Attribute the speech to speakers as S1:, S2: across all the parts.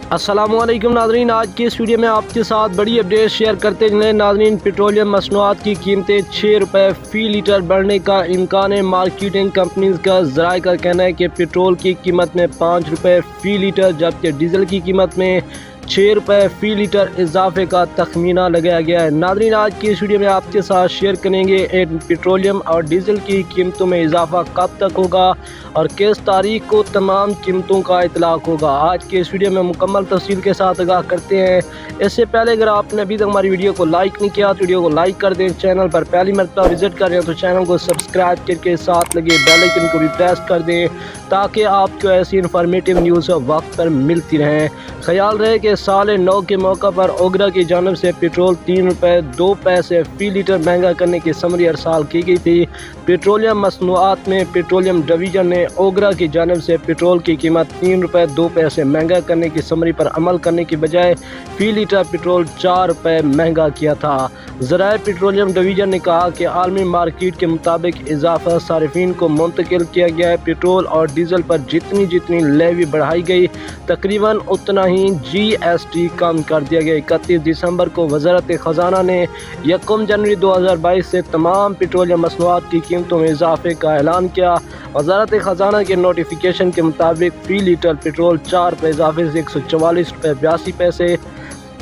S1: अस्सलामुअलैकुम नाज़रीन, आज की इस वीडियो में आपके साथ बड़ी अपडेट शेयर करते चले। नाज़रीन, पेट्रोलियम मसनूआत की कीमतें 6 रुपये फ़ी लीटर बढ़ने का इम्कान है। मार्केटिंग कंपनीज का ज़राए का कहना है कि पेट्रोल की कीमत में 5 रुपये फ़ी लीटर जबकि डीजल की कीमत में 6 रुपये फ़ी लीटर इजाफे का तखमीना लगाया गया है। नाज़रीन, आज की इस वीडियो में आपके साथ शेयर करेंगे पेट्रोलियम और डीजल की कीमतों में इजाफा कब तक होगा और किस तारीख को तमाम कीमतों का इतलाक़ होगा। आज के इस वीडियो में मुकम्मल तफसील के साथ आगाह करते हैं। इससे पहले अगर आपने अभी तक हमारी वीडियो को लाइक नहीं किया तो वीडियो को लाइक कर दें। चैनल पर पहली मरतबा विजिट कर रहे हैं तो चैनल को सब्सक्राइब करके साथ लगे बेल आइकन को भी प्रेस कर दें ताकि आपको ऐसी इन्फॉर्मेटिव न्यूज़ वक्त पर मिलती रहें। ख्याल रहे कि साल नौ के मौका पर ओगरा की जानब से पेट्रोल 3 रुपये 2 पैसे फ़ी लीटर महंगा करने की समरी अरसाल की गई थी। पेट्रोलियम मसनूआत में पेट्रोलियम डिवीज़न ने ओगरा की जानब से पेट्रोल की कीमत 3 रुपये 2 पैसे महंगा करने की समरी पर अमल करने की बजाय फ़ी लीटर पेट्रोल 4 रुपये महंगा किया था। ज़राए पेट्रोलियम डिवीज़न ने कहा कि आलमी मार्केट के मुताबिक इजाफा सारिफिन को मुंतकिल किया गया है। पेट्रोल और डीजल पर जितनी जितनी लेवी बढ़ाई गई तकरीबन उतना ही GST कम कर दिया गया। 31 दिसंबर को वज़ारत ख़जाना ने 1 जनवरी 2022 से तमाम पेट्रोलियम मसनूआत की कीमतों में इजाफे का ऐलान किया। वज़ारत ख़जाना के नोटिफिकेशन के मुताबिक फ़ी लीटर पेट्रोल 4 रुपये इजाफे से 144 रुपये 82 पैसे,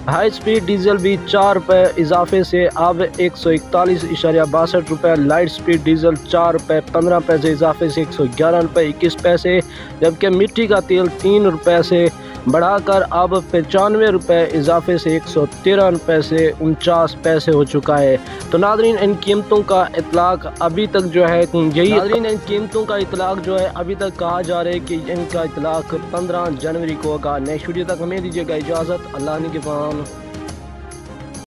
S1: हाई स्पीड डीजल भी 4 रुपये इजाफे से अब 141.62 रुपये, लाइट स्पीड डीजल 4 रुपये 15 पैसे इजाफे से 111 रुपये 21 पैसे, जबकि मिट्टी का तेल 3 रुपये से बढ़ाकर अब 95 रुपये इजाफे से 113 रुपये से 49 पैसे हो चुका है। तो नाज़रीन, इन कीमतों का इतलाक़ अभी तक जो है नाज़रीन इन कीमतों का इतलाक़ जो है अभी तक कहा जा रहा है कि इनका इतलाक़ 15 जनवरी को होगा। नेक्स्ट वीडियो तक हमें दीजिएगा इजाज़त। अल्लाह निगहबान।